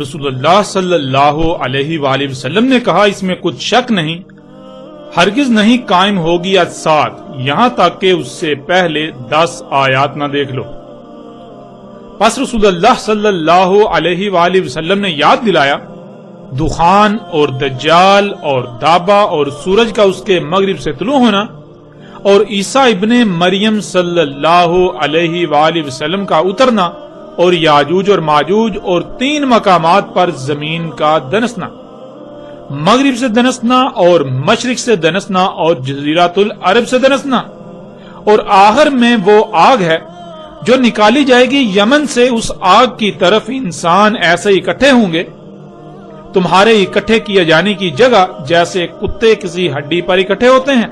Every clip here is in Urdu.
رسول اللہ صلی اللہ علیہ وآلہ وسلم نے کہا اس میں کچھ شک نہیں، ہرگز نہیں قائم ہوگی الساعۃ یہاں تک کہ اس سے پہلے 10 آیات نہ دیکھ لو۔ پس رسول اللہ صلی اللہ علیہ وآلہ وسلم نے یاد دلایا دخان اور دجال اور دابا اور سورج کا اس کے مغرب سے طلوع ہونا اور عیسیٰ ابن مریم صلی اللہ علیہ وآلہ وسلم کا اترنا اور یاجوج اور ماجوج اور 3 مقامات پر زمین کا دنسنا، مغرب سے دنسنا اور مشرق سے دنسنا اور جزیرۃ العرب سے دنسنا، اور آخر میں وہ آگ ہے جو نکالی جائے گی یمن سے۔ اس آگ کی طرف انسان ایسے اکٹھے ہوں گے تمہارے اکٹھے کیے جانے کی جگہ جیسے کتے کسی ہڈی پر اکٹھے ہوتے ہیں،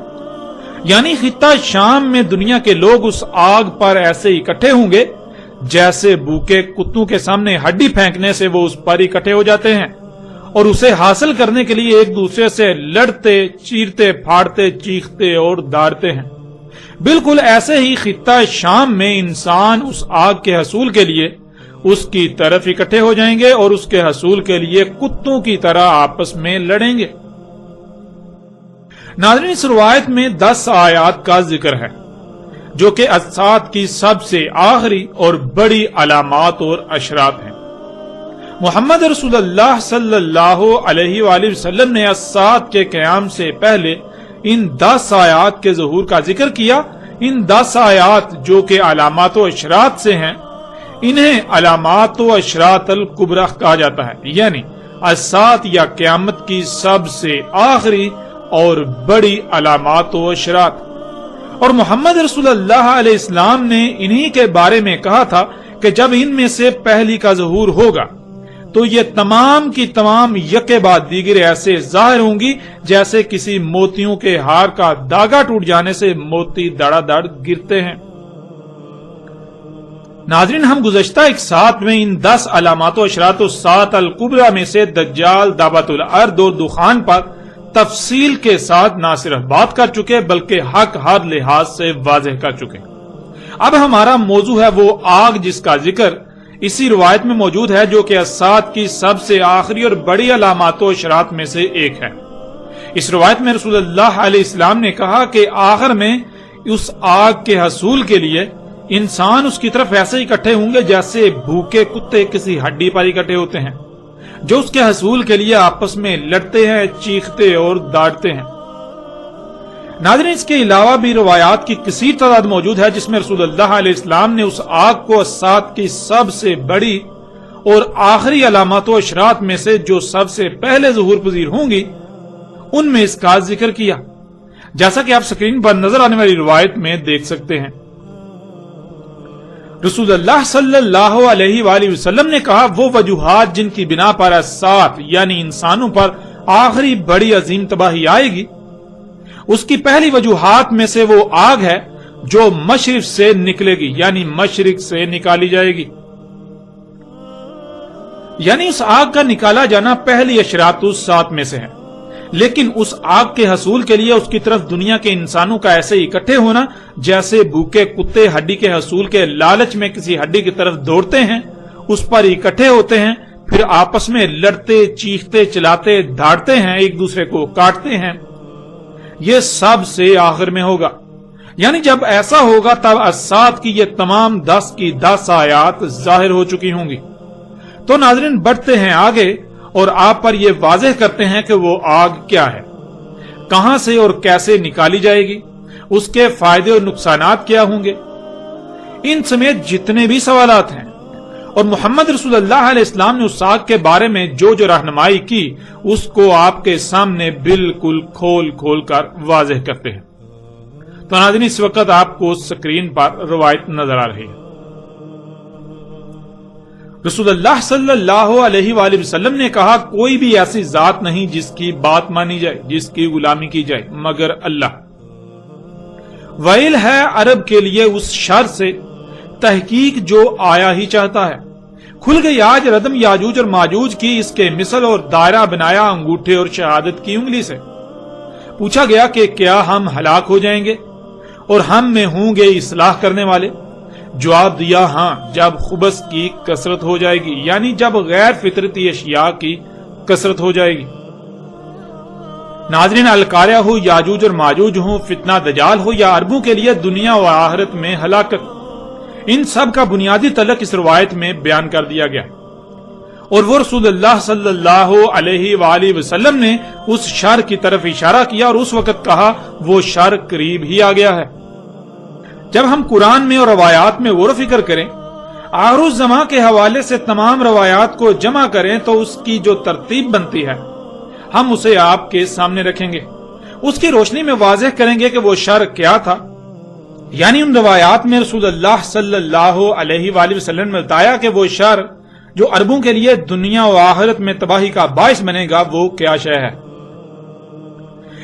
یعنی خطہ شام میں دنیا کے لوگ اس آگ پر ایسے اکٹھے ہوں گے جیسے بھوکے کتوں کے سامنے ہڈی پھینکنے سے وہ اس پر اکٹھے ہو جاتے ہیں اور اسے حاصل کرنے کے لیے ایک دوسرے سے لڑتے، چیرتے، پھاڑتے، چیختے اور داڑتے ہیں۔ بالکل ایسے ہی خطہ شام میں انسان اس آگ کے حصول کے لیے اس کی طرف اکٹھے ہو جائیں گے اور اس کے حصول کے لیے کتوں کی طرح آپس میں لڑیں گے۔ ناظرین، اس روایت میں 10 آیات کا ذکر ہے جو کہ الساعۃ کی سب سے آخری اور بڑی علامات اور اشراط ہیں۔ محمد رسول اللہ صلی اللہ علیہ وآلہ وسلم نے الساعۃ کے قیام سے پہلے ان 10 آیات کے ظہور کا ذکر کیا۔ ان 10 آیات جو کہ علامات و اشراط سے ہیں، انہیں علامات و اشراط الکبریٰ کہا جاتا ہے، یعنی الساعۃ یا قیامت کی سب سے آخری اور بڑی علامات و اشراط۔ اور محمد رسول اللہ علیہ السلام نے انہی کے بارے میں کہا تھا کہ جب ان میں سے پہلی کا ظہور ہوگا تو یہ تمام کی تمام یکے بعد دیگر ایسے ظاہر ہوں گی جیسے کسی موتیوں کے ہار کا داغا ٹوٹ جانے سے موتی دڑا دڑ گرتے ہیں۔ ناظرین، ہم گزشتہ ایک ساتھ میں ان 10 علامات و اشراط الساعۃ الکبریٰ میں سے دجال، دعوت الارض اور دخان پر تفصیل کے ساتھ نہ صرف بات کر چکے بلکہ حق ہر لحاظ سے واضح کر چکے۔ اب ہمارا موضوع ہے وہ آگ جس کا ذکر اسی روایت میں موجود ہے جو کہ الساعۃ کی سب سے آخری اور بڑی علامات و اشراط میں سے ایک ہے۔ اس روایت میں رسول اللہ علیہ السلام نے کہا کہ آخر میں اس آگ کے حصول کے لیے انسان اس کی طرف ایسے اکٹھے ہوں گے جیسے بھوکے کتے کسی ہڈی پر اکٹھے ہوتے ہیں، جو اس کے حصول کے لیے آپس میں لڑتے ہیں، چیختے اور داڑتے ہیں۔ ناظرین، اس کے علاوہ بھی روایات کی کثیر تعداد موجود ہے جس میں رسول اللہ علیہ السلام نے اس آگ کو الساعۃ کی سب سے بڑی اور آخری علامات و اشراط میں سے جو سب سے پہلے ظہور پذیر ہوں گی ان میں اس کا ذکر کیا، جیسا کہ آپ سکرین پر نظر آنے والی روایت میں دیکھ سکتے ہیں۔ رسول اللہ صلی اللہ علیہ وآلہ وسلم نے کہا وہ وجوہات جن کی بنا پر الساعۃ یعنی انسانوں پر آخری بڑی عظیم تباہی آئے گی، اس کی پہلی وجوہات میں سے وہ آگ ہے جو مشرق سے نکلے گی، یعنی مشرق سے نکالی جائے گی، یعنی اس آگ کا نکالا جانا پہلی اشراط الساعۃ میں سے ہے۔ لیکن اس آگ کے حصول کے لیے اس کی طرف دنیا کے انسانوں کا ایسے اکٹھے ہونا جیسے بھوکے کتے ہڈی کے حصول کے لالچ میں کسی ہڈی کی طرف دوڑتے ہیں، اس پر اکٹھے ہوتے ہیں، پھر آپس میں لڑتے، چیختے، چلاتے، دھاڑتے ہیں، ایک دوسرے کو کاٹتے ہیں، یہ سب سے آخر میں ہوگا۔ یعنی جب ایسا ہوگا تب الساعۃ کی یہ تمام 10 کی 10 آیات ظاہر ہو چکی ہوں گی۔ تو ناظرین، بڑھتے ہیں آگے اور آپ پر یہ واضح کرتے ہیں کہ وہ آگ کیا ہے، کہاں سے اور کیسے نکالی جائے گی، اس کے فائدے اور نقصانات کیا ہوں گے، ان سمیت جتنے بھی سوالات ہیں، اور محمد رسول اللہ علیہ السلام نے اس آگ کے بارے میں جو رہنمائی کی اس کو آپ کے سامنے بالکل کھول کھول کر واضح کرتے ہیں۔ تو ناظرین، اس وقت آپ کو سکرین پر روایت نظر آ رہی ہے۔ رسول اللہ صلی اللہ علیہ وآلہ وسلم نے کہا کوئی بھی ایسی ذات نہیں جس کی بات مانی جائے، جس کی غلامی کی جائے مگر اللہ۔ ویل ہے عرب کے لیے اس شر سے، تحقیق جو آیا ہی چاہتا ہے۔ کھل گئی آج ردم یاجوج اور ماجوج کی، اس کے مثل اور دائرہ بنایا انگوٹھے اور شہادت کی انگلی سے۔ پوچھا گیا کہ کیا ہم ہلاک ہو جائیں گے اور ہم میں ہوں گے اصلاح کرنے والے؟ جواب دیا ہاں، جب خبث کی کثرت ہو جائے گی، یعنی جب غیر فطرتی اشیاء کی کثرت ہو جائے گی۔ ناظرین، القاریہ ہو، یاجوج اور ماجوج ہو، فتنہ دجال ہو یا عربوں کے لیے دنیا و آخرت میں ہلاکت، ان سب کا بنیادی تعلق اس روایت میں بیان کر دیا گیا، اور وہ رسول اللہ صلی اللہ علیہ وآلہ وسلم نے اس شر کی طرف اشارہ کیا اور اس وقت کہا وہ شر قریب ہی آ گیا ہے۔ جب ہم قرآن میں اور روایات میں غور و فکر کریں، آخر الزماں کے حوالے سے تمام روایات کو جمع کریں تو اس کی جو ترتیب بنتی ہے ہم اسے آپ کے سامنے رکھیں گے، اس کی روشنی میں واضح کریں گے کہ وہ شر کیا تھا۔ یعنی ان روایات میں رسول اللہ صلی اللہ علیہ وآلہ وسلم نے بتایا کہ وہ شر جو عربوں کے لیے دنیا و آخرت میں تباہی کا باعث بنے گا وہ کیا شے ہے۔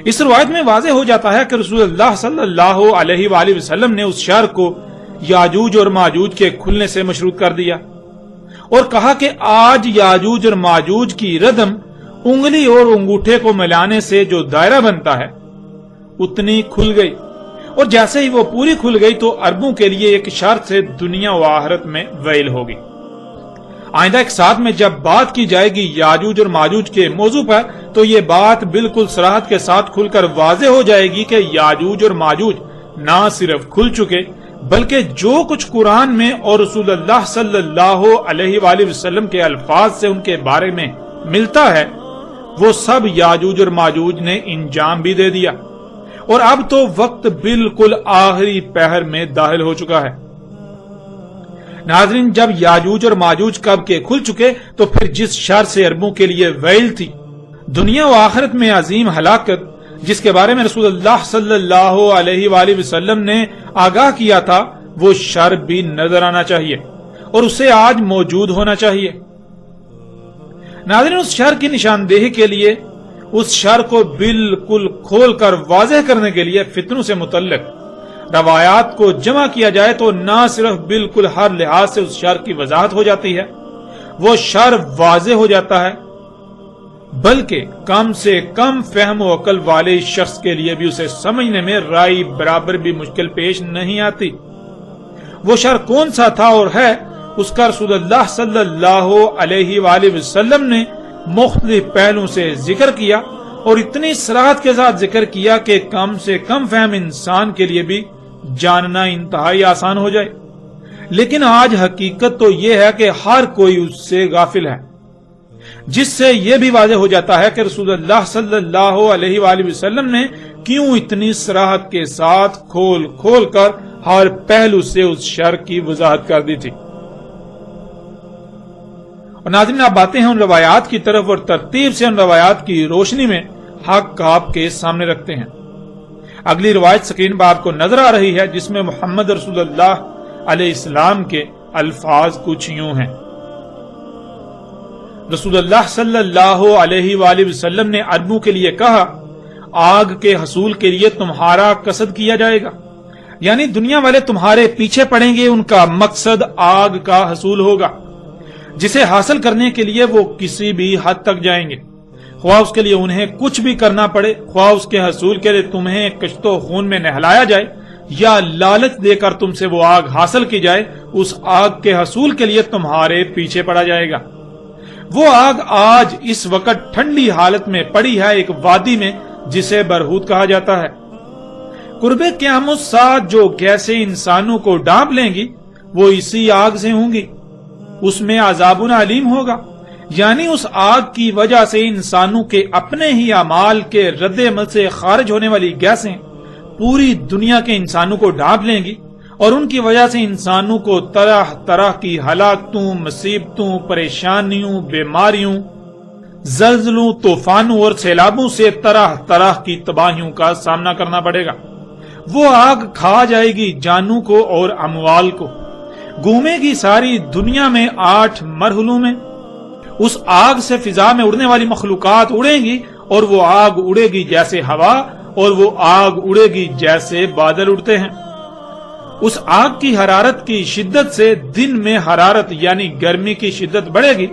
اس روایت میں واضح ہو جاتا ہے کہ رسول اللہ صلی اللہ علیہ وآلہ وسلم نے اس شر کو یاجوج اور ماجوج کے کھلنے سے مشروط کر دیا اور کہا کہ آج یاجوج اور ماجوج کی ردم انگلی اور انگوٹھے کو ملانے سے جو دائرہ بنتا ہے اتنی کھل گئی، اور جیسے ہی وہ پوری کھل گئی تو عربوں کے لیے ایک شرط سے دنیا و آخرت میں ویل ہوگی۔ آئندہ ایک ساتھ میں جب بات کی جائے گی یاجوج اور ماجوج کے موضوع پر تو یہ بات بالکل صراحت کے ساتھ کھل کر واضح ہو جائے گی کہ یاجوج اور ماجوج نہ صرف کھل چکے بلکہ جو کچھ قرآن میں اور رسول اللہ صلی اللہ علیہ وآلہ وسلم کے الفاظ سے ان کے بارے میں ملتا ہے وہ سب یاجوج اور ماجوج نے انجام بھی دے دیا، اور اب تو وقت بالکل آخری پہر میں داخل ہو چکا ہے۔ ناظرین، جب یاجوج اور ماجوج کب کے کھل چکے تو پھر جس شر سے عربوں کے لیے ویل تھی، دنیا و آخرت میں عظیم ہلاکت، جس کے بارے میں رسول اللہ صلی اللہ علیہ وآلہ وسلم نے آگاہ کیا تھا، وہ شر بھی نظر آنا چاہیے اور اسے آج موجود ہونا چاہیے۔ ناظرین، اس شر کی نشاندہی کے لیے، اس شر کو بالکل کھول کر واضح کرنے کے لیے فتنوں سے متعلق روایات کو جمع کیا جائے تو نہ صرف بالکل ہر لحاظ سے اس شر کی وضاحت ہو جاتی ہے، وہ شر واضح ہو جاتا ہے، بلکہ کم سے کم فہم و عقل والے شخص کے لیے بھی اسے سمجھنے میں رائی برابر بھی مشکل پیش نہیں آتی۔ وہ شر کون سا تھا اور ہے، اس کا رسول اللہ صلی اللہ علیہ وآلہ وسلم نے مختلف پہلوں سے ذکر کیا اور اتنی صراحت کے ساتھ ذکر کیا کہ کم سے کم فہم انسان کے لیے بھی جاننا انتہائی آسان ہو جائے۔ لیکن آج حقیقت تو یہ ہے کہ ہر کوئی اس سے غافل ہے، جس سے یہ بھی واضح ہو جاتا ہے کہ رسول اللہ صلی اللہ علیہ وآلہ وسلم نے کیوں اتنی صراحت کے ساتھ کھول کھول کر ہر پہلو سے اس شر کی وضاحت کر دی تھی۔ اور ناظرین، آپ آتے ہیں ان روایات کی طرف اور ترتیب سے ان روایات کی روشنی میں حق آپ کے سامنے رکھتے ہیں۔ اگلی روایت سکرین پر آپ کو نظر آ رہی ہے، جس میں محمد رسول اللہ علیہ السلام کے الفاظ کچھ یوں ہیں۔ رسول اللہ صلی اللہ علیہ وآلہ وسلم نے عربوں کے لیے کہا، آگ کے حصول کے لیے تمہارا قصد کیا جائے گا، یعنی دنیا والے تمہارے پیچھے پڑیں گے، ان کا مقصد آگ کا حصول ہوگا، جسے حاصل کرنے کے لیے وہ کسی بھی حد تک جائیں گے، خواہ اس کے لیے انہیں کچھ بھی کرنا پڑے، خواہ اس کے حصول کے لیے تمہیں کشت و خون میں نہلایا جائے یا لالچ دے کر تم سے وہ آگ حاصل کی جائے، اس آگ کے حصول کے لیے تمہارے پیچھے پڑا جائے گا۔ وہ آگ آج اس وقت ٹھنڈی حالت میں پڑی ہے ایک وادی میں جسے برہوت کہا جاتا ہے۔ قرب قیامت ساتھ جو گیسیں انسانوں کو ڈانپ لیں گی وہ اسی آگ سے ہوں گی، اس میں عذاب علیم ہوگا، یعنی اس آگ کی وجہ سے انسانوں کے اپنے ہی اعمال کے رد عمل سے خارج ہونے والی گیسیں پوری دنیا کے انسانوں کو ڈانپ لیں گی، اور ان کی وجہ سے انسانوں کو طرح طرح کی ہلاکتوں، مصیبتوں، پریشانیوں، بیماریوں، زلزلوں، طوفانوں اور سیلابوں سے طرح طرح کی تباہیوں کا سامنا کرنا پڑے گا۔ وہ آگ کھا جائے گی جانوں کو اور اموال کو، گھومے گی ساری دنیا میں 8 مرحلوں میں، اس آگ سے فضا میں اڑنے والی مخلوقات اڑیں گی، اور وہ آگ اڑے گی جیسے ہوا، اور وہ آگ اڑے گی جیسے بادل اڑتے ہیں۔ اس آگ کی حرارت کی شدت سے دن میں حرارت یعنی گرمی کی شدت بڑھے گی،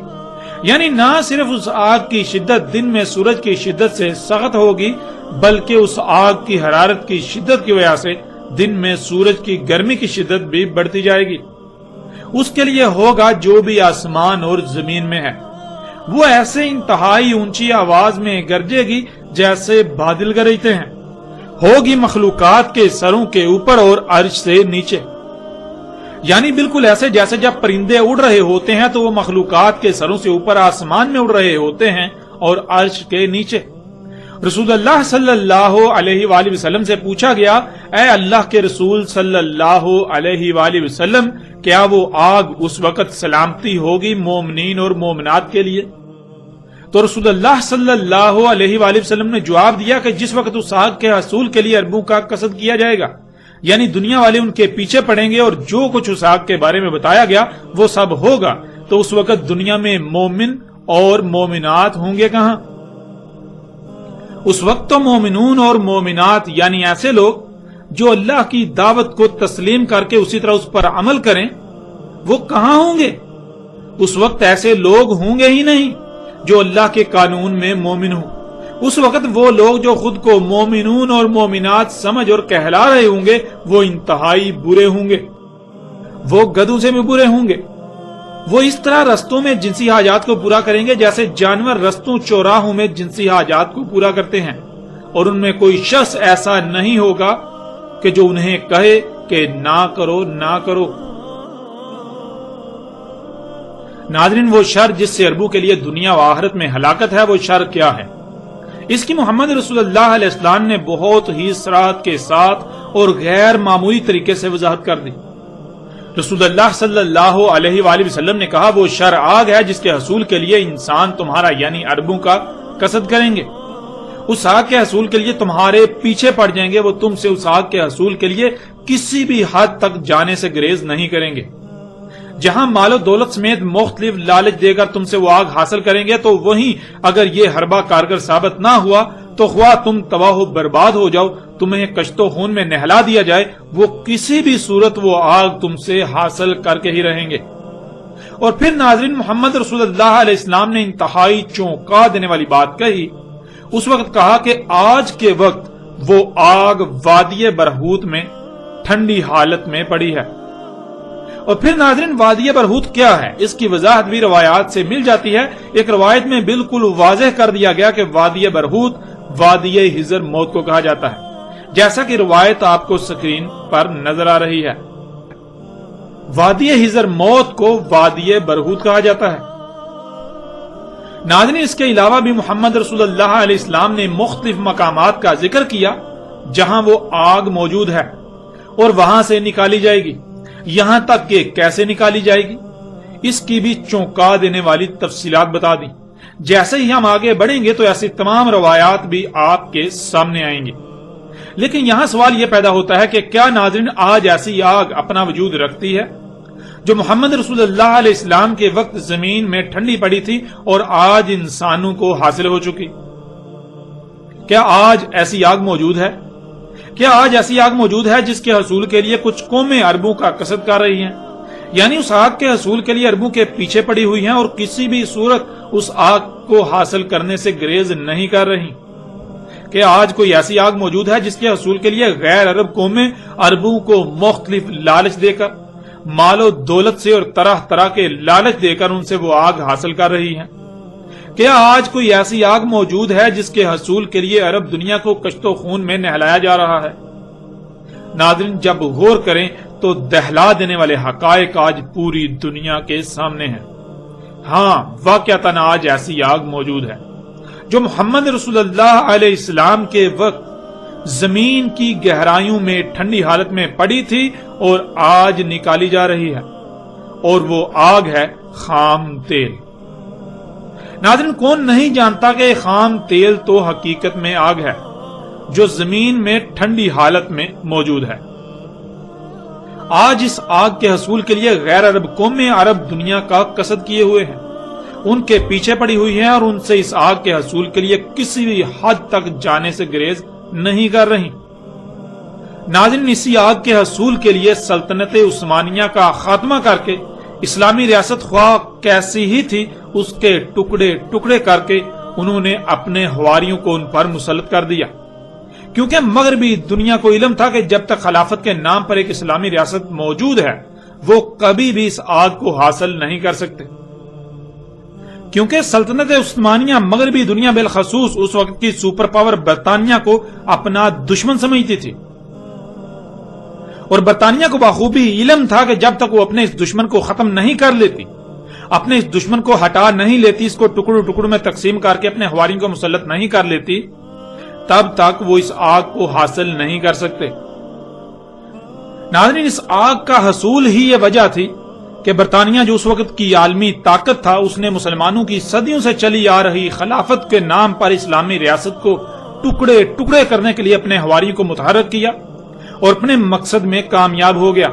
یعنی نہ صرف اس آگ کی شدت دن میں سورج کی شدت سے سخت ہوگی، بلکہ اس آگ کی حرارت کی شدت کی وجہ سے دن میں سورج کی گرمی کی شدت بھی بڑھتی جائے گی۔ اس کے لیے ہوگا جو بھی آسمان اور زمین میں ہے، وہ ایسے انتہائی اونچی آواز میں گرجے گی جیسے بادل گرجتے ہیں، ہوگی مخلوقات کے سروں کے اوپر اور عرش سے نیچے، یعنی بالکل ایسے جیسے جب پرندے اڑ رہے ہوتے ہیں تو وہ مخلوقات کے سروں سے اوپر آسمان میں اڑ رہے ہوتے ہیں اور عرش کے نیچے۔ رسول اللہ صلی اللہ علیہ وآلہ وسلم سے پوچھا گیا، اے اللہ کے رسول صلی اللہ علیہ وآلہ وسلم، کیا وہ آگ اس وقت سلامتی ہوگی مومنین اور مومنات کے لیے؟ تو رسول اللہ صلی اللہ علیہ وآلہ وسلم نے جواب دیا کہ جس وقت اس آگ کے حصول کے لیے اربوں کا قصد کیا جائے گا، یعنی دنیا والے ان کے پیچھے پڑیں گے اور جو کچھ اس آگ کے بارے میں بتایا گیا وہ سب ہوگا، تو اس وقت دنیا میں مومن اور مومنات ہوں گے کہاں؟ اس وقت تو مومنون اور مومنات یعنی ایسے لوگ جو اللہ کی دعوت کو تسلیم کر کے اسی طرح اس پر عمل کریں، وہ کہاں ہوں گے؟ اس وقت ایسے لوگ ہوں گے ہی نہیں جو اللہ کے قانون میں مومن ہوں۔ اس وقت وہ لوگ جو خود کو مومنون اور مومنات سمجھ اور کہلا رہے ہوں گے وہ انتہائی برے ہوں گے، وہ گدھوں سے بھی برے ہوں گے۔ وہ اس طرح رستوں میں جنسی حاجات کو پورا کریں گے جیسے جانور رستوں چوراہوں میں جنسی حاجات کو پورا کرتے ہیں، اور ان میں کوئی شخص ایسا نہیں ہوگا کہ جو انہیں کہے کہ نہ کرو نہ کرو۔ ناظرین، وہ شر جس سے عربوں کے لیے دنیا و آخرت میں ہلاکت ہے، وہ شر کیا ہے؟ اس کی محمد رسول اللہ علیہ السلام نے بہت ہی صراحت کے ساتھ اور غیر معمولی طریقے سے وضاحت کر دی۔ رسول اللہ صلی اللہ علیہ وآلہ وسلم نے کہا، وہ شر آگ ہے جس کے حصول کے لیے انسان تمہارا یعنی عربوں کا قصد کریں گے، اس آگ کے حصول کے لیے تمہارے پیچھے پڑ جائیں گے، وہ تم سے اس آگ کے حصول کے لیے کسی بھی حد تک جانے سے گریز نہیں کریں گے۔ جہاں مال و دولت سمیت مختلف لالچ دے کر تم سے وہ آگ حاصل کریں گے، تو وہیں اگر یہ حربہ کارگر ثابت نہ ہوا تو خواہ تم تباہ و برباد ہو جاؤ، تمہیں کشت و خون میں نہلا دیا جائے، وہ کسی بھی صورت وہ آگ تم سے حاصل کر کے ہی رہیں گے۔ اور پھر ناظرین، محمد رسول اللہ علیہ السلام نے انتہائی چونکا دینے والی بات کہی۔ اس وقت کہا کہ آج کے وقت وہ آگ وادی برہوت میں ٹھنڈی حالت میں پڑی ہے۔ اور پھر ناظرین، وادی برہوت کیا ہے؟ اس کی وضاحت بھی روایات سے مل جاتی ہے۔ ایک روایت میں بالکل واضح کر دیا گیا کہ وادی برہوت وادی حضر موت کو کہا جاتا ہے، جیسا کہ روایت آپ کو سکرین پر نظر آ رہی ہے۔ وادی حضر موت کو وادی برہوت کہا جاتا ہے۔ ناظرین، اس کے علاوہ بھی محمد رسول اللہ علیہ السلام نے مختلف مقامات کا ذکر کیا جہاں وہ آگ موجود ہے اور وہاں سے نکالی جائے گی، یہاں تک کہ کیسے نکالی جائے گی اس کی بھی چونکا دینے والی تفصیلات بتا دی۔ جیسے ہی ہم آگے بڑھیں گے تو ایسی تمام روایات بھی آپ کے سامنے آئیں گی، لیکن یہاں سوال یہ پیدا ہوتا ہے کہ کیا ناظرین آج ایسی آگ اپنا وجود رکھتی ہے جو محمد رسول اللہ علیہ السلام کے وقت زمین میں ٹھنڈی پڑی تھی اور آج انسانوں کو حاصل ہو چکی؟ کیا آج ایسی آگ موجود ہے؟ کیا آج ایسی آگ موجود ہے جس کے حصول کے لیے کچھ قومیں عربوں کا قصد کر رہی ہیں، یعنی اس آگ کے حصول کے لیے عربوں کے پیچھے پڑی ہوئی ہیں اور کسی بھی صورت اس آگ کو حاصل کرنے سے گریز نہیں کر رہی؟ کہ آج کوئی ایسی آگ موجود ہے جس کے حصول کے لیے غیر عرب قومیں عربوں کو مختلف لالچ دے کر، مال و دولت سے اور طرح طرح کے لالچ دے کر ان سے وہ آگ حاصل کر رہی ہیں؟ کیا آج کوئی ایسی آگ موجود ہے جس کے حصول کے لیے عرب دنیا کو کشت و خون میں نہلایا جا رہا ہے؟ ناظرین، جب غور کریں تو دہلا دینے والے حقائق آج پوری دنیا کے سامنے ہیں۔ ہاں، واقعتاً آج ایسی آگ موجود ہے جو محمد رسول اللہ علیہ السلام کے وقت زمین کی گہرائیوں میں ٹھنڈی حالت میں پڑی تھی اور آج نکالی جا رہی ہے، اور وہ آگ ہے خام تیل۔ ناظرین، کون نہیں جانتا کہ خام تیل تو حقیقت میں آگ ہے جو زمین میں ٹھنڈی حالت میں موجود ہے۔ آج اس آگ کے حصول کے لیے غیر عرب قومیں عرب دنیا کا قصد کیے ہوئے ہیں، ان کے پیچھے پڑی ہوئی ہیں اور ان سے اس آگ کے حصول کے لیے کسی بھی حد تک جانے سے گریز نہیں کر رہی۔ ناظرین، اسی آگ کے حصول کے لیے سلطنت عثمانیہ کا خاتمہ کر کے اسلامی ریاست خواہ کیسی ہی تھی اس کے ٹکڑے ٹکڑے کر کے انہوں نے اپنے حواریوں کو ان پر مسلط کر دیا کیونکہ مغربی دنیا کو علم تھا کہ جب تک خلافت کے نام پر ایک اسلامی ریاست موجود ہے وہ کبھی بھی اس آگ کو حاصل نہیں کر سکتے، کیونکہ سلطنت عثمانیہ مغربی دنیا بالخصوص اس وقت کی سپر پاور برطانیہ کو اپنا دشمن سمجھتی تھی، اور برطانیہ کو بخوبی علم تھا کہ جب تک وہ اپنے اس دشمن کو ختم نہیں کر لیتی، اپنے اس دشمن کو ہٹا نہیں لیتی، اس کو ٹکڑوں ٹکڑوں میں تقسیم کر کے اپنے حواریوں کو مسلط نہیں کر لیتی، تب تک وہ اس آگ کو حاصل نہیں کر سکتے۔ ناظرین، اس آگ کا حصول ہی یہ وجہ تھی کہ برطانیہ جو اس وقت کی عالمی طاقت تھا، اس نے مسلمانوں کی صدیوں سے چلی آ رہی خلافت کے نام پر اسلامی ریاست کو ٹکڑے ٹکڑے کرنے کے لیے اپنے حواریوں کو متحرک کیا اور اپنے مقصد میں کامیاب ہو گیا۔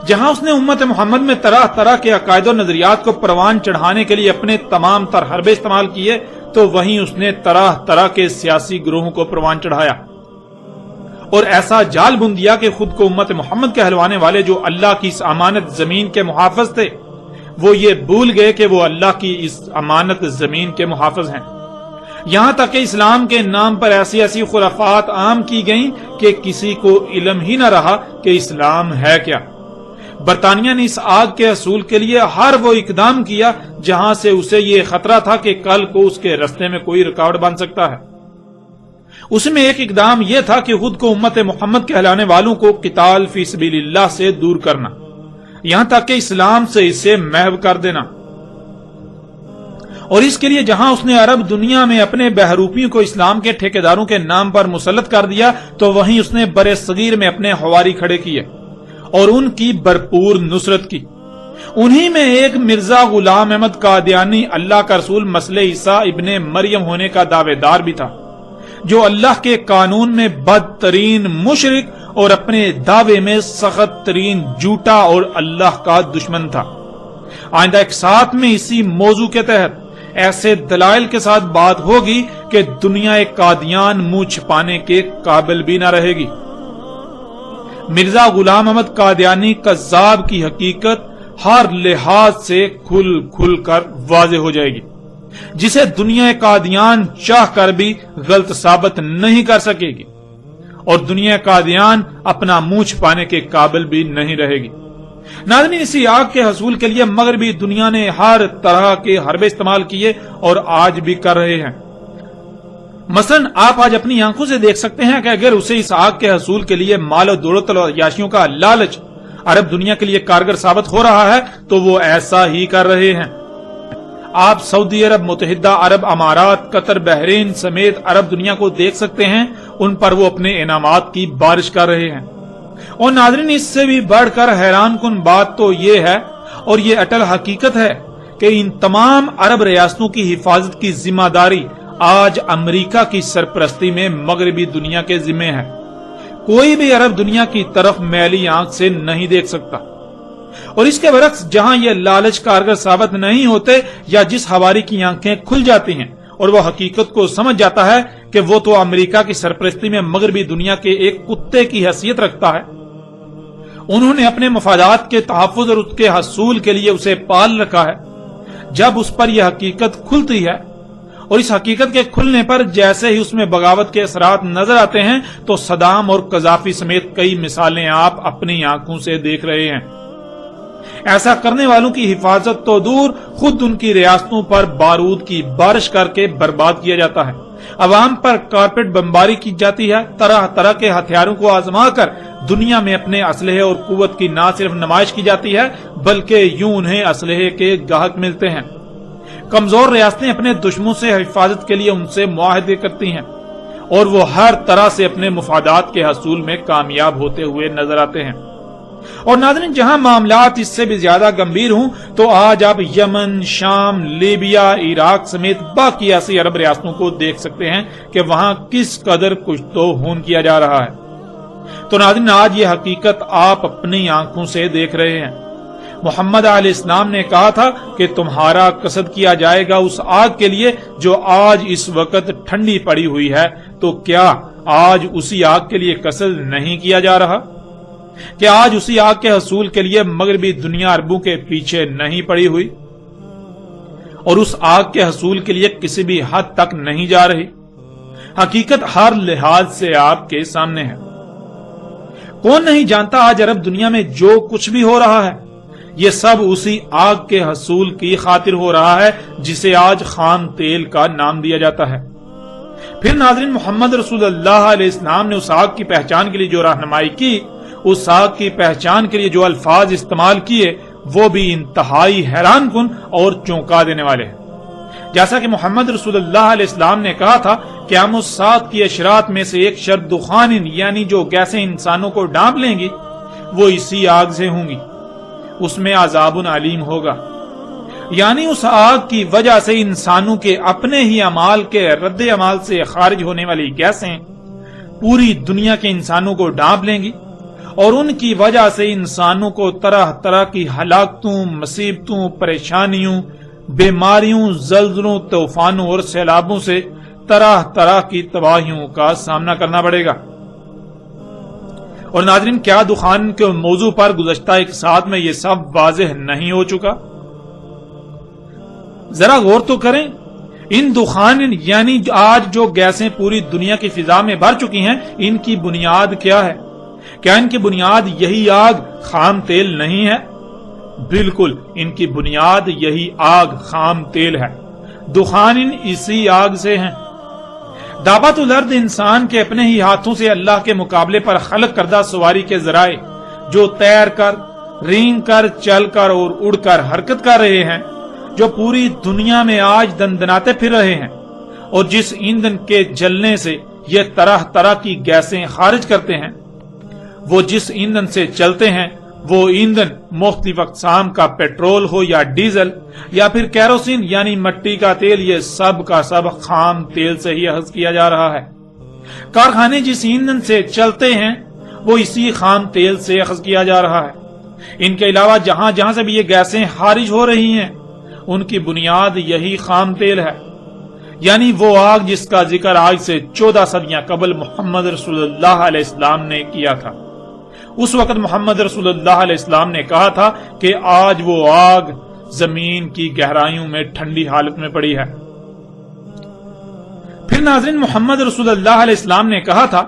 جہاں اس نے امت محمد میں طرح طرح کے عقائد و نظریات کو پروان چڑھانے کے لیے اپنے تمام تر حربے استعمال کیے، تو وہیں اس نے طرح طرح کے سیاسی گروہوں کو پروان چڑھایا اور ایسا جال بن دیا کہ خود کو امت محمد کہلوانے والے جو اللہ کی اس امانت زمین کے محافظ تھے، وہ یہ بھول گئے کہ وہ اللہ کی اس امانت زمین کے محافظ ہیں۔ یہاں تک کہ اسلام کے نام پر ایسی ایسی خرافات عام کی گئیں کہ کسی کو علم ہی نہ رہا کہ اسلام ہے کیا۔ برطانیہ نے اس آگ کے حصول کے لیے ہر وہ اقدام کیا جہاں سے اسے یہ خطرہ تھا کہ کل کو اس کے رستے میں کوئی رکاوٹ بن سکتا ہے۔ اس میں ایک اقدام یہ تھا کہ خود کو امت محمد کہلانے والوں کو قتال فی سبیل اللہ سے دور کرنا، یہاں تک کہ اسلام سے اسے محو کر دینا، اور اس کے لیے جہاں اس نے عرب دنیا میں اپنے بہروپیوں کو اسلام کے ٹھیکیداروں کے نام پر مسلط کر دیا، تو وہیں اس نے بر صغیر میں اپنے حواری کھڑے کیے اور ان کی بھرپور نصرت کی۔ انہی میں ایک مرزا غلام احمد قادیانی، اللہ کا رسول مسیح عیسیٰ ابن مریم ہونے کا دعوے دار بھی تھا، جو اللہ کے قانون میں بدترین مشرک اور اپنے دعوے میں سخت ترین جھوٹا اور اللہ کا دشمن تھا۔ آئندہ ایک ساتھ میں اسی موضوع کے تحت ایسے دلائل کے ساتھ بات ہوگی کہ دنیا قادیان منہ چھپانے کے قابل بھی نہ رہے گی۔ مرزا غلام احمد قادیانی کذاب کی حقیقت ہر لحاظ سے کھل کھل کر واضح ہو جائے گی، جسے دنیا قادیان چاہ کر بھی غلط ثابت نہیں کر سکے گی، اور دنیا قادیان اپنا منہ چھپانے کے قابل بھی نہیں رہے گی۔ ناظرین، اسی آگ کے حصول کے لیے مغربی دنیا نے ہر طرح کے حربے استعمال کیے اور آج بھی کر رہے ہیں۔ مثلا آپ آج اپنی آنکھوں سے دیکھ سکتے ہیں کہ اگر اسے اس آگ کے حصول کے لیے مال و دولت اور عیاشیوں کا لالچ عرب دنیا کے لیے کارگر ثابت ہو رہا ہے تو وہ ایسا ہی کر رہے ہیں۔ آپ سعودی عرب، متحدہ عرب امارات، قطر، بحرین سمیت عرب دنیا کو دیکھ سکتے ہیں، ان پر وہ اپنے انعامات کی بارش کر رہے ہیں۔ اور ناظرین، اس سے بھی بڑھ کر حیران کن بات تو یہ ہے، اور یہ اٹل حقیقت ہے، کہ ان تمام عرب ریاستوں کی حفاظت کی ذمہ داری آج امریکہ کی سرپرستی میں مغربی دنیا کے ذمہ ہے۔ کوئی بھی عرب دنیا کی طرف میلی آنکھ سے نہیں دیکھ سکتا، اور اس کے برعکس جہاں یہ لالچ کارگر ثابت نہیں ہوتے، یا جس حواری کی آنکھیں کھل جاتی ہیں اور وہ حقیقت کو سمجھ جاتا ہے کہ وہ تو امریکہ کی سرپرستی میں مغربی دنیا کے ایک کتے کی حیثیت رکھتا ہے، انہوں نے اپنے مفادات کے تحفظ اور اس کے حصول کے لیے اسے پال رکھا ہے، جب اس پر یہ حقیقت کھلتی ہے، اور اس حقیقت کے کھلنے پر جیسے ہی اس میں بغاوت کے اثرات نظر آتے ہیں، تو صدام اور قذافی سمیت کئی مثالیں آپ اپنی آنکھوں سے دیکھ رہے ہیں۔ ایسا کرنے والوں کی حفاظت تو دور، خود ان کی ریاستوں پر بارود کی بارش کر کے برباد کیا جاتا ہے، عوام پر کارپیٹ بمباری کی جاتی ہے، طرح طرح کے ہتھیاروں کو آزما کر دنیا میں اپنے اسلحے اور قوت کی نہ صرف نمائش کی جاتی ہے بلکہ یوں انہیں اسلحے کے گاہک ملتے ہیں۔ کمزور ریاستیں اپنے دشمنوں سے حفاظت کے لیے ان سے معاہدے کرتی ہیں، اور وہ ہر طرح سے اپنے مفادات کے حصول میں کامیاب ہوتے ہوئے نظر آتے ہیں۔ اور ناظرین، جہاں معاملات اس سے بھی زیادہ گمبھیر ہوں تو آج آپ یمن، شام، لیبیا، عراق سمیت باقی ایسی عرب ریاستوں کو دیکھ سکتے ہیں کہ وہاں کس قدر کچھ تو خون کیا جا رہا ہے۔ تو ناظرین، آج یہ حقیقت آپ اپنی آنکھوں سے دیکھ رہے ہیں۔ محمد علیہ السلام نے کہا تھا کہ تمہارا قصد کیا جائے گا اس آگ کے لیے جو آج اس وقت ٹھنڈی پڑی ہوئی ہے، تو کیا آج اسی آگ کے لیے قصد نہیں کیا جا رہا؟ کہ آج اسی آگ کے حصول کے لیے مغربی دنیا عربوں کے پیچھے نہیں پڑی ہوئی اور اس آگ کے حصول کے لیے کسی بھی حد تک نہیں جا رہی؟ حقیقت ہر لحاظ سے آپ کے سامنے ہے۔ کون نہیں جانتا آج عرب دنیا میں جو کچھ بھی ہو رہا ہے یہ سب اسی آگ کے حصول کی خاطر ہو رہا ہے جسے آج خام تیل کا نام دیا جاتا ہے۔ پھر ناظرین، محمد رسول اللہ علیہ السلام نے اس آگ کی پہچان کے لیے جو رہنمائی کی، اس آگ کی پہچان کے لیے جو الفاظ استعمال کیے، وہ بھی انتہائی حیران کن اور چونکا دینے والے ہیں۔ جیسا کہ محمد رسول اللہ علیہ السلام نے کہا تھا، قیامت الساعۃ کی اشراط میں سے ایک شرط دخان، یعنی جو گیسیں انسانوں کو ڈانپ لیں گی وہ اسی آگ سے ہوں گی، اس میں عذاب علیم ہوگا۔ یعنی اس آگ کی وجہ سے انسانوں کے اپنے ہی اعمال کے رد عمل سے خارج ہونے والی گیسیں پوری دنیا کے انسانوں کو ڈانپ لیں گی، اور ان کی وجہ سے انسانوں کو طرح طرح کی ہلاکتوں، مصیبتوں، پریشانیوں، بیماریوں، زلزلوں، طوفانوں اور سیلابوں سے طرح طرح کی تباہیوں کا سامنا کرنا پڑے گا۔ اور ناظرین، کیا دخان کے موضوع پر گزشتہ ایک ساتھ میں یہ سب واضح نہیں ہو چکا؟ ذرا غور تو کریں، ان دخان یعنی آج جو گیسیں پوری دنیا کی فضا میں بھر چکی ہیں، ان کی بنیاد کیا ہے؟ کیا ان کی بنیاد یہی آگ خام تیل نہیں ہے؟ بالکل، ان کی بنیاد یہی آگ خام تیل ہے۔ دخان اسی آگ سے ہیں۔ دعوت الارض انسان کے اپنے ہی ہاتھوں سے اللہ کے مقابلے پر خلق کردہ سواری کے ذرائع جو تیر کر، رینگ کر، چل کر اور اڑ کر حرکت کر رہے ہیں، جو پوری دنیا میں آج دندناتے پھر رہے ہیں، اور جس ایندھن کے جلنے سے یہ طرح طرح کی گیسیں خارج کرتے ہیں، وہ جس ایندھن سے چلتے ہیں وہ ایندھن مختلف اقسام کا پیٹرول ہو یا ڈیزل یا پھر کیروسین یعنی مٹی کا تیل، یہ سب کا سب خام تیل سے ہی اخذ کیا جا رہا ہے۔ کارخانے جس ایندھن سے چلتے ہیں وہ اسی خام تیل سے اخذ کیا جا رہا ہے۔ ان کے علاوہ جہاں جہاں سے بھی یہ گیسیں خارج ہو رہی ہیں، ان کی بنیاد یہی خام تیل ہے، یعنی وہ آگ جس کا ذکر آج سے 14 صدیاں قبل محمد رسول اللہ علیہ السلام نے کیا تھا۔ اس وقت محمد رسول اللہ علیہ السلام نے کہا تھا کہ آج وہ آگ زمین کی گہرائیوں میں ٹھنڈی حالت میں پڑی ہے۔ پھر ناظرین، محمد رسول اللہ علیہ السلام نے کہا تھا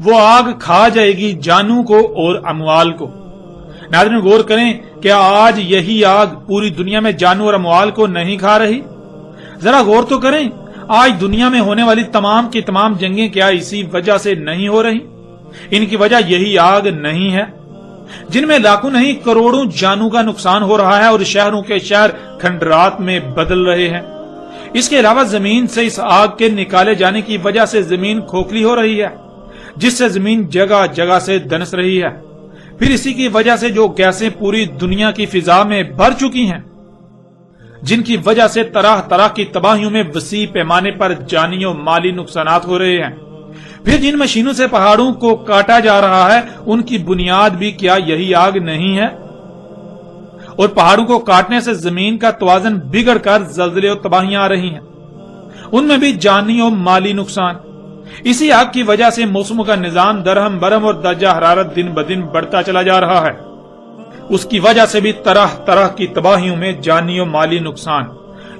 وہ آگ کھا جائے گی جانوں کو اور اموال کو۔ ناظرین غور کریں، کیا آج یہی آگ پوری دنیا میں جانوں اور اموال کو نہیں کھا رہی؟ ذرا غور تو کریں، آج دنیا میں ہونے والی تمام کی تمام جنگیں کیا اسی وجہ سے نہیں ہو رہی؟ ان کی وجہ یہی آگ نہیں ہے، جن میں لاکھوں نہیں کروڑوں جانوں کا نقصان ہو رہا ہے اور شہروں کے شہر کھنڈرات میں بدل رہے ہیں۔ اس کے علاوہ زمین سے اس آگ کے نکالے جانے کی وجہ سے زمین کھوکھلی ہو رہی ہے، جس سے زمین جگہ جگہ سے دنس رہی ہے۔ پھر اسی کی وجہ سے جو گیسیں پوری دنیا کی فضا میں بھر چکی ہیں، جن کی وجہ سے طرح طرح کی تباہیوں میں وسیع پیمانے پر جانی و مالی نقصانات ہو رہے ہیں۔ پھر جن مشینوں سے پہاڑوں کو کاٹا جا رہا ہے، ان کی بنیاد بھی کیا یہی آگ نہیں ہے؟ اور پہاڑوں کو کاٹنے سے زمین کا توازن بگڑ کر زلزلے اور تباہیاں آ رہی ہیں، ان میں بھی جانی و مالی نقصان۔ اسی آگ کی وجہ سے موسموں کا نظام درہم برہم اور درجہ حرارت دن بدن بڑھتا چلا جا رہا ہے۔ اس کی وجہ سے بھی طرح طرح کی تباہیوں میں جانی و مالی نقصان۔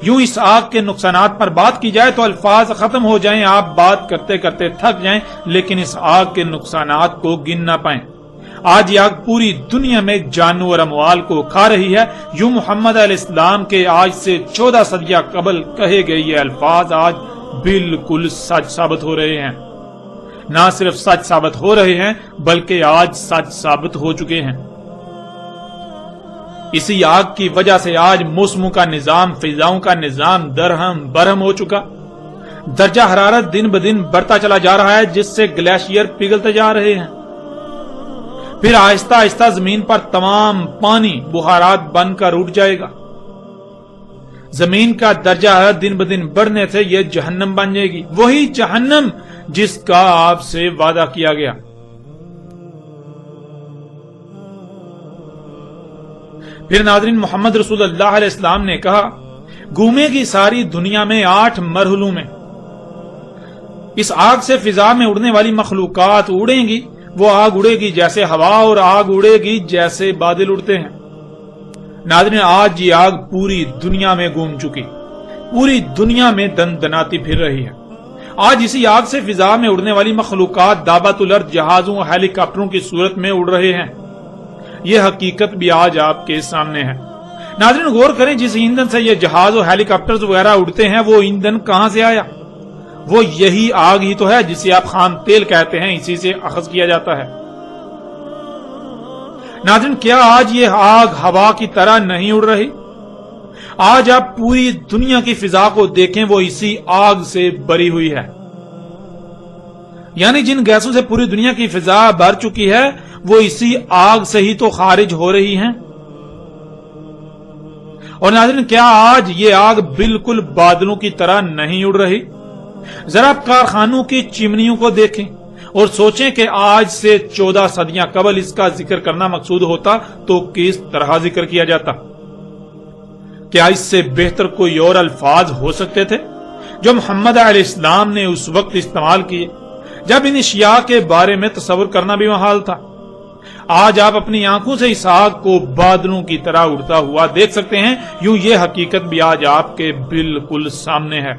یوں اس آگ کے نقصانات پر بات کی جائے تو الفاظ ختم ہو جائیں، آپ بات کرتے کرتے تھک جائیں، لیکن اس آگ کے نقصانات کو گن نہ پائیں۔ آج یہ آگ پوری دنیا میں جانوں اور اموال کو کھا رہی ہے۔ یوں محمد علیہ السلام کے آج سے 14 صدیاں قبل کہے گئے یہ الفاظ آج بالکل سچ ثابت ہو رہے ہیں۔ نہ صرف سچ ثابت ہو رہے ہیں بلکہ آج سچ ثابت ہو چکے ہیں۔ اسی آگ کی وجہ سے آج موسموں کا نظام، فضاؤں کا نظام درہم برہم ہو چکا۔ درجہ حرارت دن بدن بڑھتا چلا جا رہا ہے، جس سے گلیشیئر پگھلتے جا رہے ہیں۔ پھر آہستہ آہستہ زمین پر تمام پانی بخارات بن کر اٹھ جائے گا۔ زمین کا درجہ حرارت دن بدن بڑھنے سے یہ جہنم بن جائے گی، وہی جہنم جس کا آپ سے وعدہ کیا گیا۔ پھر ناظرین، محمد رسول اللہ علیہ السلام نے کہا گھومے گی ساری دنیا میں 8 مرحلوں میں۔ اس آگ سے فضا میں اڑنے والی مخلوقات اڑیں گی، وہ آگ اڑے گی جیسے ہوا اور آگ اڑے گی جیسے بادل اڑتے ہیں۔ ناظرین، آج یہ آگ پوری دنیا میں گھوم چکی، پوری دنیا میں دندناتی پھر رہی ہے، آج اسی آگ سے فضا میں اڑنے والی مخلوقات دابۃ الارض جہازوں اور ہیلی کاپٹروں کی صورت میں اڑ رہے ہیں۔ یہ حقیقت بھی آج آپ کے سامنے ہے۔ ناظرین غور کریں، جس ایندھن سے یہ جہاز اور ہیلی کاپٹرز وغیرہ اڑتے ہیں وہ ایندھن کہاں سے آیا؟ وہ یہی آگ ہی تو ہے جسے آپ خام تیل کہتے ہیں، اسی سے اخذ کیا جاتا ہے۔ ناظرین کیا آج یہ آگ ہوا کی طرح نہیں اڑ رہی؟ آج آپ پوری دنیا کی فضا کو دیکھیں، وہ اسی آگ سے بری ہوئی ہے۔ یعنی جن گیسوں سے پوری دنیا کی فضا بھر چکی ہے وہ اسی آگ سے ہی تو خارج ہو رہی ہیں۔ اور ناظرین کیا آج یہ آگ بالکل بادلوں کی طرح نہیں اڑ رہی؟ ذرا آپ کارخانوں کی چمنیوں کو دیکھیں اور سوچیں کہ آج سے 14 صدیاں قبل اس کا ذکر کرنا مقصود ہوتا تو کس طرح ذکر کیا جاتا؟ کیا اس سے بہتر کوئی اور الفاظ ہو سکتے تھے جو محمد علیہ السلام نے اس وقت استعمال کیے جب ان اشیاء کے بارے میں تصور کرنا بھی محال تھا؟ آج آپ اپنی آنکھوں سے اس آگ کو بادلوں کی طرح اڑتا ہوا دیکھ سکتے ہیں، یوں یہ حقیقت بھی آج آپ کے بالکل سامنے ہے۔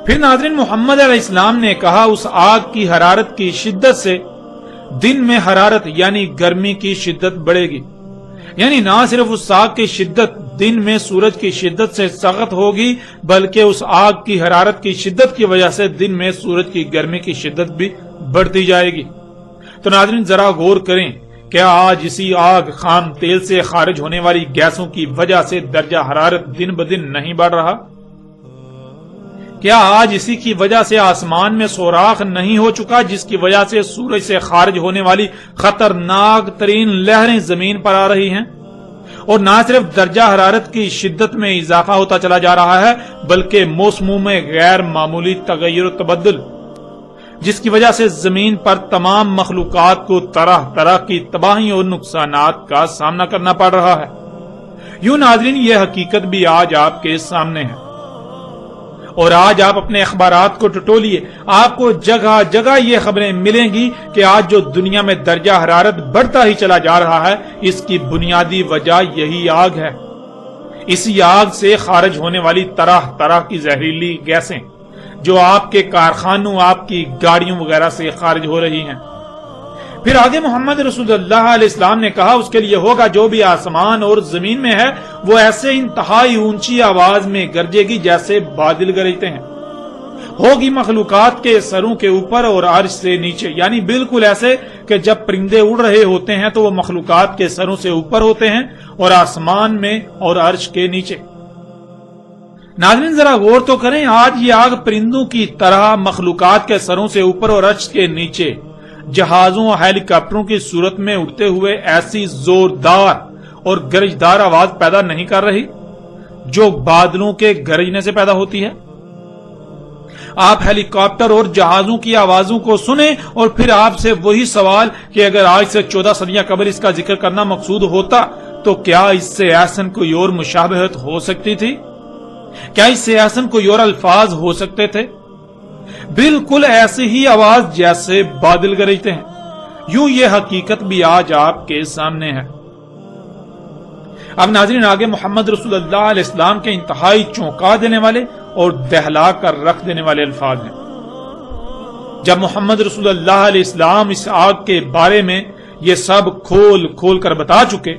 پھر ناظرین محمد علیہ السلام نے کہا اس آگ کی حرارت کی شدت سے دن میں حرارت یعنی گرمی کی شدت بڑھے گی، یعنی نہ صرف اس آگ کی شدت دن میں سورج کی شدت سے سخت ہوگی بلکہ اس آگ کی حرارت کی شدت کی وجہ سے دن میں سورج کی گرمی کی شدت بھی بڑھتی جائے گی۔ تو ناظرین ذرا غور کریں، کیا آج اسی آگ خام تیل سے خارج ہونے والی گیسوں کی وجہ سے درجہ حرارت دن بدن نہیں بڑھ رہا؟ کیا آج اسی کی وجہ سے آسمان میں سوراخ نہیں ہو چکا جس کی وجہ سے سورج سے خارج ہونے والی خطرناک ترین لہریں زمین پر آ رہی ہیں؟ اور نہ صرف درجہ حرارت کی شدت میں اضافہ ہوتا چلا جا رہا ہے بلکہ موسموں میں غیر معمولی تغیر و تبدل جس کی وجہ سے زمین پر تمام مخلوقات کو طرح طرح کی تباہی اور نقصانات کا سامنا کرنا پڑ رہا ہے۔ یوں ناظرین یہ حقیقت بھی آج آپ کے سامنے ہے، اور آج آپ اپنے اخبارات کو ٹٹولیے، آپ کو جگہ جگہ یہ خبریں ملیں گی کہ آج جو دنیا میں درجہ حرارت بڑھتا ہی چلا جا رہا ہے اس کی بنیادی وجہ یہی آگ ہے۔ اسی آگ سے خارج ہونے والی طرح طرح کی زہریلی گیسیں جو آپ کے کارخانوں، آپ کی گاڑیوں وغیرہ سے خارج ہو رہی ہیں۔ پھر آگے محمد رسول اللہ علیہ السلام نے کہا اس کے لیے ہوگا جو بھی آسمان اور زمین میں ہے وہ ایسے انتہائی اونچی آواز میں گرجے گی جیسے بادل گرجتے ہیں، ہوگی مخلوقات کے سروں کے اوپر اور عرش سے نیچے، یعنی بالکل ایسے کہ جب پرندے اڑ رہے ہوتے ہیں تو وہ مخلوقات کے سروں سے اوپر ہوتے ہیں اور آسمان میں اور عرش کے نیچے۔ ناظرین ذرا غور تو کریں، آج یہ آگ پرندوں کی طرح مخلوقات کے سروں سے اوپر اور عرش کے نیچے جہازوں اور ہیلی کاپٹروں کی صورت میں اڑتے ہوئے ایسی زوردار اور گرجدار آواز پیدا نہیں کر رہی جو بادلوں کے گرجنے سے پیدا ہوتی ہے۔ آپ ہیلی کاپٹر اور جہازوں کی آوازوں کو سنیں اور پھر آپ سے وہی سوال کہ اگر آج سے 14 صدیاں قبل اس کا ذکر کرنا مقصود ہوتا تو کیا اس سے احسن کوئی اور مشابہت ہو سکتی تھی؟ کیا اس سے احسن کوئی اور الفاظ ہو سکتے تھے؟ بالکل ایسی ہی آواز جیسے بادل گرجتے ہیں۔ یوں یہ حقیقت بھی آج آپ کے سامنے ہے۔ اب ناظرین آگے محمد رسول اللہ علیہ السلام کے انتہائی چونکا دینے والے اور دہلا کر رکھ دینے والے الفاظ ہیں۔ جب محمد رسول اللہ علیہ السلام اس آگ کے بارے میں یہ سب کھول کھول کر بتا چکے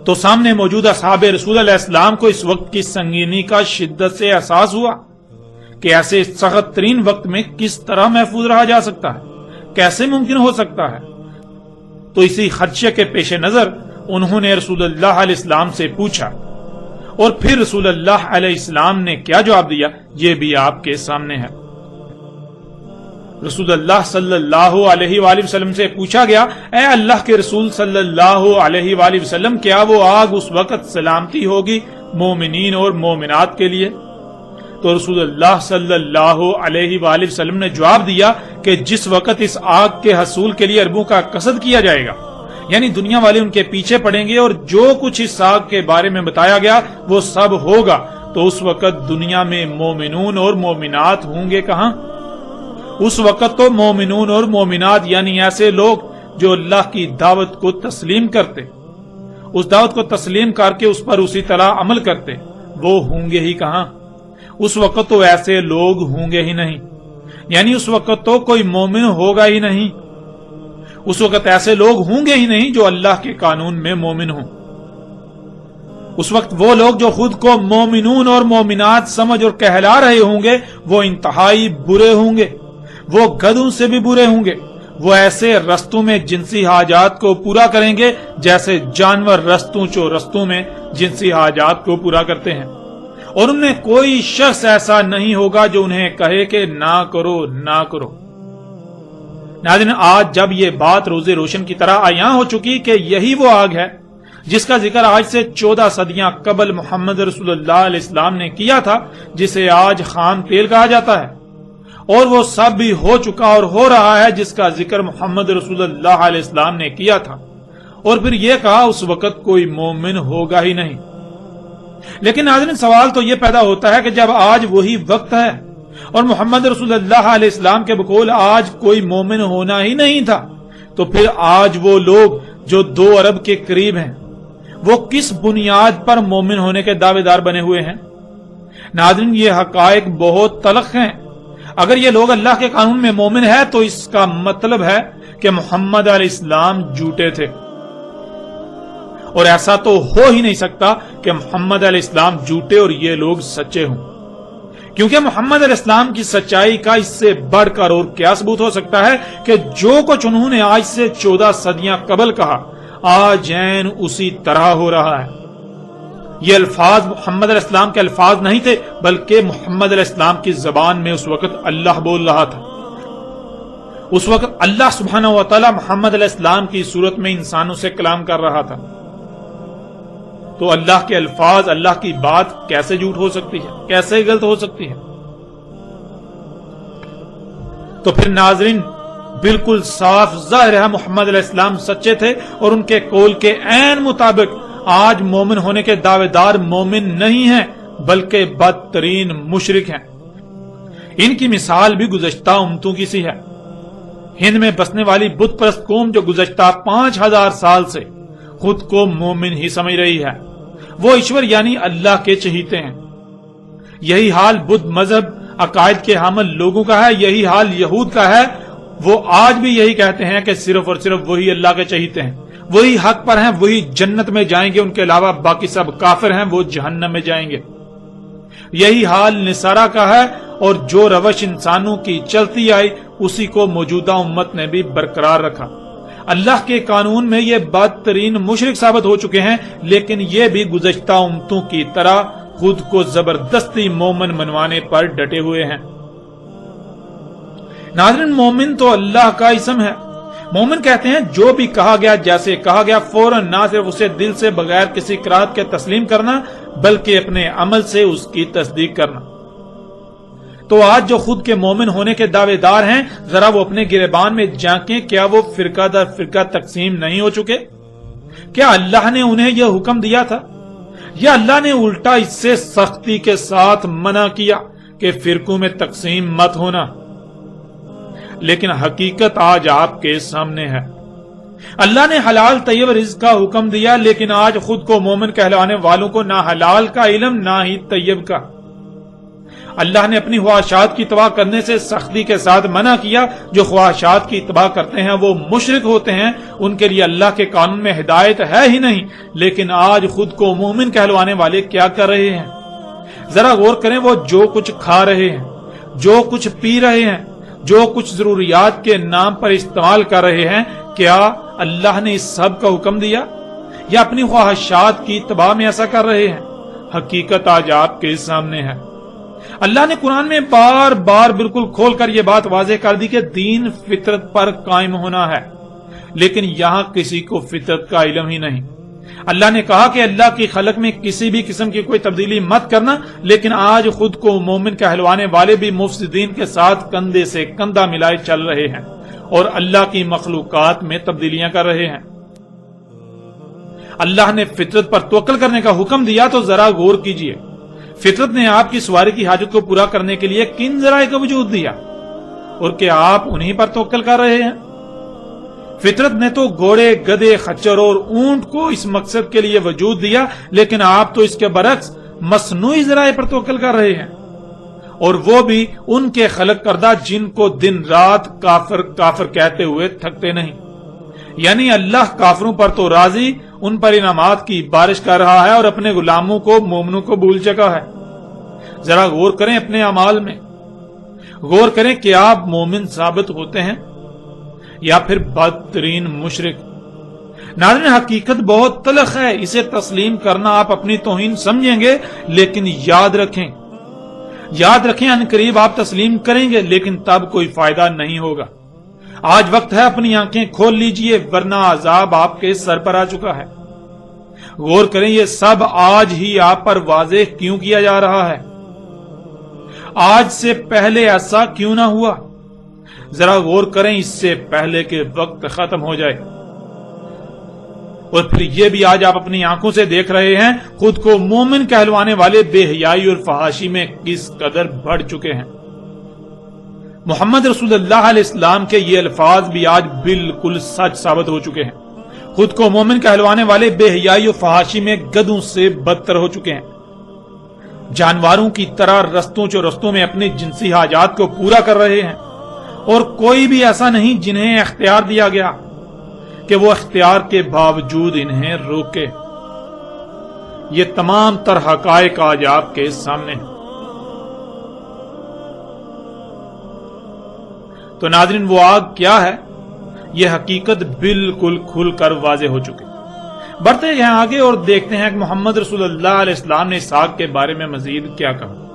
تو سامنے موجود اصحاب رسول علیہ السلام کو اس وقت کی سنگینی کا شدت سے احساس ہوا کہ ایسے سخت ترین وقت میں کس طرح محفوظ رہا جا سکتا ہے، کیسے ممکن ہو سکتا ہے۔ تو اسی خدشے کے پیش نظر انہوں نے رسول اللہ علیہ السلام سے پوچھا اور پھر رسول اللہ علیہ السلام نے کیا جواب دیا یہ بھی آپ کے سامنے ہے۔ رسول اللہ صلی اللہ علیہ وآلہ وسلم سے پوچھا گیا، اے اللہ کے رسول صلی اللہ علیہ وآلہ وسلم، کیا وہ آگ اس وقت سلامتی ہوگی مومنین اور مومنات کے لیے؟ تو رسول اللہ صلی اللہ علیہ وآلہ وسلم نے جواب دیا کہ جس وقت اس آگ کے حصول کے لیے عربوں کا قصد کیا جائے گا، یعنی دنیا والے ان کے پیچھے پڑیں گے اور جو کچھ اس آگ کے بارے میں بتایا گیا وہ سب ہوگا، تو اس وقت دنیا میں مومنون اور مومنات ہوں گے کہاں؟ اس وقت تو مومنون اور مومنات یعنی ایسے لوگ جو اللہ کی دعوت کو تسلیم کرتے اس دعوت کو تسلیم کر کے اس پر اسی طرح عمل کرتے، وہ ہوں گے ہی کہاں؟ اس وقت تو ایسے لوگ ہوں گے ہی نہیں، یعنی اس وقت تو کوئی مومن ہوگا ہی نہیں، اس وقت ایسے لوگ ہوں گے ہی نہیں جو اللہ کے قانون میں مومن ہوں۔ اس وقت وہ لوگ جو خود کو مومنون اور مومنات سمجھ اور کہلا رہے ہوں گے وہ انتہائی برے ہوں گے، وہ گدھوں سے بھی برے ہوں گے، وہ ایسے رستوں میں جنسی حاجات کو پورا کریں گے جیسے جانور رستوں میں جنسی حاجات کو پورا کرتے ہیں، اور ان میں کوئی شخص ایسا نہیں ہوگا جو انہیں کہے کہ نہ کرو نہ کرو۔ ناظرین، آج جب یہ بات روز روشن کی طرح عیاں ہو چکی کہ یہی وہ آگ ہے جس کا ذکر آج سے 14 صدیاں قبل محمد رسول اللہ علیہ السلام نے کیا تھا، جسے آج خام تیل کہا جاتا ہے، اور وہ سب بھی ہو چکا اور ہو رہا ہے جس کا ذکر محمد رسول اللہ علیہ السلام نے کیا تھا، اور پھر یہ کہا اس وقت کوئی مومن ہوگا ہی نہیں۔ لیکن ناظرین، سوال تو یہ پیدا ہوتا ہے کہ جب آج وہی وقت ہے اور محمد رسول اللہ علیہ السلام کے بقول آج کوئی مومن ہونا ہی نہیں تھا، تو پھر آج وہ لوگ جو 2 ارب کے قریب ہیں وہ کس بنیاد پر مومن ہونے کے دعوے دار بنے ہوئے ہیں؟ ناظرین، یہ حقائق بہت تلخ ہیں۔ اگر یہ لوگ اللہ کے قانون میں مومن ہے تو اس کا مطلب ہے کہ محمد علیہ السلام جھوٹے تھے، اور ایسا تو ہو ہی نہیں سکتا کہ محمد علیہ السلام جھوٹے اور یہ لوگ سچے ہوں، کیونکہ محمد علیہ السلام کی سچائی کا اس سے بڑھ کر اور کیا ثبوت ہو سکتا ہے کہ جو کچھ انہوں نے آج سے 14 صدیاں قبل کہا آج عین اسی طرح ہو رہا ہے۔ یہ الفاظ محمد علیہ السلام کے الفاظ نہیں تھے، بلکہ محمد علیہ السلام کی زبان میں اس وقت اللہ بول رہا تھا۔ اس وقت اللہ سبحانہ و تعالی محمد علیہ السلام کی صورت میں انسانوں سے کلام کر رہا تھا، تو اللہ کے الفاظ، اللہ کی بات کیسے جھوٹ ہو سکتی ہے، کیسے غلط ہو سکتی ہے؟ تو پھر ناظرین، بالکل صاف ظاہر ہے محمد علیہ السلام سچے تھے، اور ان کے قول کے عین مطابق آج مومن ہونے کے دعوے دار مومن نہیں ہیں بلکہ بدترین مشرک ہیں۔ ان کی مثال بھی گزشتہ امتوں کی سی ہے۔ ہند میں بسنے والی بت پرست قوم جو گزشتہ 5000 سال سے خود کو مومن ہی سمجھ رہی ہے، وہ ایشور یعنی اللہ کے چہیتے ہیں۔ یہی حال بدھ مذہب عقائد کے حامل لوگوں کا ہے، یہی حال یہود کا ہے۔ وہ آج بھی یہی کہتے ہیں کہ صرف اور صرف وہی اللہ کے چہیتے ہیں، وہی حق پر ہیں، وہی جنت میں جائیں گے، ان کے علاوہ باقی سب کافر ہیں، وہ جہنم میں جائیں گے۔ یہی حال نصارہ کا ہے، اور جو روش انسانوں کی چلتی آئی اسی کو موجودہ امت نے بھی برقرار رکھا۔ اللہ کے قانون میں یہ بدترین مشرک ثابت ہو چکے ہیں، لیکن یہ بھی گزشتہ امتوں کی طرح خود کو زبردستی مومن منوانے پر ڈٹے ہوئے ہیں۔ ناظرین، مومن تو اللہ کا اسم ہے۔ مومن کہتے ہیں جو بھی کہا گیا، جیسے کہا گیا، فوراً نہ صرف اسے دل سے بغیر کسی قرات کے تسلیم کرنا بلکہ اپنے عمل سے اس کی تصدیق کرنا۔ تو آج جو خود کے مومن ہونے کے دعوے دار ہیں، ذرا وہ اپنے گریبان میں جھانکیں، کیا وہ فرقہ در فرقہ تقسیم نہیں ہو چکے؟ کیا اللہ نے انہیں یہ حکم دیا تھا، یا اللہ نے الٹا اس سے سختی کے ساتھ منع کیا کہ فرقوں میں تقسیم مت ہونا؟ لیکن حقیقت آج آپ کے سامنے ہے۔ اللہ نے حلال طیب رزق کا حکم دیا، لیکن آج خود کو مومن کہلانے والوں کو نہ حلال کا علم نہ ہی طیب کا۔ اللہ نے اپنی خواہشات کی اتباع کرنے سے سختی کے ساتھ منع کیا۔ جو خواہشات کی اتباع کرتے ہیں وہ مشرک ہوتے ہیں، ان کے لیے اللہ کے قانون میں ہدایت ہے ہی نہیں۔ لیکن آج خود کو مومن کہلوانے والے کیا کر رہے ہیں؟ ذرا غور کریں، وہ جو کچھ کھا رہے ہیں، جو کچھ پی رہے ہیں، جو کچھ ضروریات کے نام پر استعمال کر رہے ہیں، کیا اللہ نے اس سب کا حکم دیا، یا اپنی خواہشات کی اتباع میں ایسا کر رہے ہیں؟ حقیقت آج آپ کے سامنے ہے۔ اللہ نے قرآن میں بار بار بالکل کھول کر یہ بات واضح کر دی کہ دین فطرت پر قائم ہونا ہے، لیکن یہاں کسی کو فطرت کا علم ہی نہیں۔ اللہ نے کہا کہ اللہ کی خلق میں کسی بھی قسم کی کوئی تبدیلی مت کرنا، لیکن آج خود کو مومن کہلوانے والے بھی مفسدین کے ساتھ کندھے سے کندھا ملائے چل رہے ہیں اور اللہ کی مخلوقات میں تبدیلیاں کر رہے ہیں۔ اللہ نے فطرت پر توکل کرنے کا حکم دیا تو ذرا غور کیجئے، فطرت نے آپ کی سواری کی حاجت کو پورا کرنے کے لیے کن ذرائع کا وجود دیا، اور کیا آپ انہی پر توکل کر رہے ہیں؟ فطرت نے تو گھوڑے، گدھے، خچر اور اونٹ کو اس مقصد کے لیے وجود دیا، لیکن آپ تو اس کے برعکس مصنوعی ذرائع پر توکل کر رہے ہیں، اور وہ بھی ان کے خلق کردہ جن کو دن رات کافر کافر کہتے ہوئے تھکتے نہیں۔ یعنی اللہ کافروں پر تو راضی، ان پر انعامات کی بارش کر رہا ہے اور اپنے غلاموں کو، مومنوں کو بھول چکا ہے۔ ذرا غور کریں اپنے اعمال میں، غور کریں کہ آپ مومن ثابت ہوتے ہیں یا پھر بدترین مشرک۔ ناظرین، حقیقت بہت تلخ ہے، اسے تسلیم کرنا آپ اپنی توہین سمجھیں گے، لیکن یاد رکھیں عنقریب آپ تسلیم کریں گے، لیکن تب کوئی فائدہ نہیں ہوگا۔ آج وقت ہے اپنی آنکھیں کھول لیجئے، ورنہ عذاب آپ کے سر پر آ چکا ہے۔ غور کریں یہ سب آج ہی آپ پر واضح کیوں کیا جا رہا ہے؟ آج سے پہلے ایسا کیوں نہ ہوا؟ ذرا غور کریں، اس سے پہلے کہ وقت ختم ہو جائے۔ اور پھر یہ بھی آج آپ اپنی آنکھوں سے دیکھ رہے ہیں، خود کو مومن کہلوانے والے بے حیائی اور فحاشی میں کس قدر بڑھ چکے ہیں۔ محمد رسول اللہ علیہ السلام کے یہ الفاظ بھی آج بالکل سچ ثابت ہو چکے ہیں۔ خود کو مومن کہلوانے والے بے حیائی اور فحاشی میں گدھوں سے بدتر ہو چکے ہیں۔ جانوروں کی طرح رستوں میں اپنی جنسی حاجات کو پورا کر رہے ہیں، اور کوئی بھی ایسا نہیں جنہیں اختیار دیا گیا کہ وہ اختیار کے باوجود انہیں روکے۔ یہ تمام تر حقائق آج آپ کے سامنے ہیں۔ تو ناظرین، وہ آگ کیا ہے؟ یہ حقیقت بالکل کھل کر واضح ہو چکی۔ بڑھتے ہیں آگے اور دیکھتے ہیں کہ محمد رسول اللہ علیہ السلام نے اس آگ کے بارے میں مزید کیا کہا۔